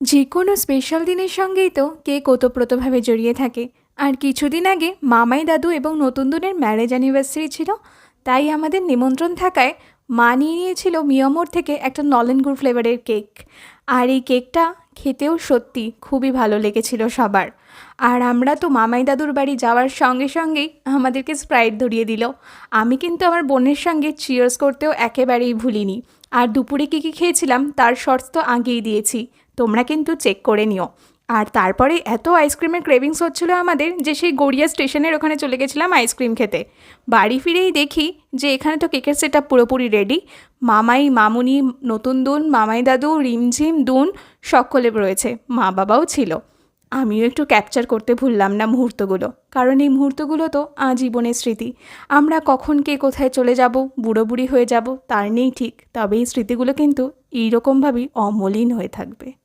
যে কোনো স্পেশাল দিনের সঙ্গেই তো কেক ওতপ্রোতভাবে জড়িয়ে থাকে। আর কিছুদিন আগে মামাই দাদু এবং নতুন দুনের ম্যারেজ অ্যানিভার্সারি ছিল, তাই আমাদের নিমন্ত্রণ থাকায় মা নিয়ে নিয়েছিল মিয়ামোর থেকে একটা নলেন গুড় ফ্লেভারের কেক। আর এই কেকটা খেতেও সত্যি খুবই ভালো লেগেছিল সবার। আর আমরা তো মামাই দাদুর বাড়ি যাওয়ার সঙ্গে সঙ্গেই আমাদেরকে স্প্রাইট ধরিয়ে দিল। আমি কিন্তু আমার বোনের সঙ্গে চিয়ার্স করতেও একেবারেই ভুলিনি। আর দুপুরে কী কী খেয়েছিলাম তার শর্টস তো আগেই দিয়েছি, তোমরা কিন্তু চেক করে নিও। আর তারপরে এত আইসক্রিমের ক্রেভিংস হচ্ছিলো আমাদের যে সেই গড়িয়া স্টেশনের ওখানে চলে গেছিলাম আইসক্রিম খেতে। বাড়ি ফিরেই দেখি যে এখানে তো কেকের সেটআপ পুরোপুরি রেডি। মামাই, মামুনি, নতুন দুন, মামাই দাদু, রিমঝিম, দুন সকলে রয়েছে, মা বাবাও ছিল। আমিও একটু ক্যাপচার করতে ভুললাম না মুহূর্তগুলো, কারণ এই মুহূর্তগুলো তো আজীবনের স্মৃতি। আমরা কখন কে কোথায় চলে যাব, বুড়ো বুড়ি হয়ে যাব তার নেই ঠিক, তবে এই স্মৃতিগুলো কিন্তু এইরকমভাবেই অমলিন হয়ে থাকবে।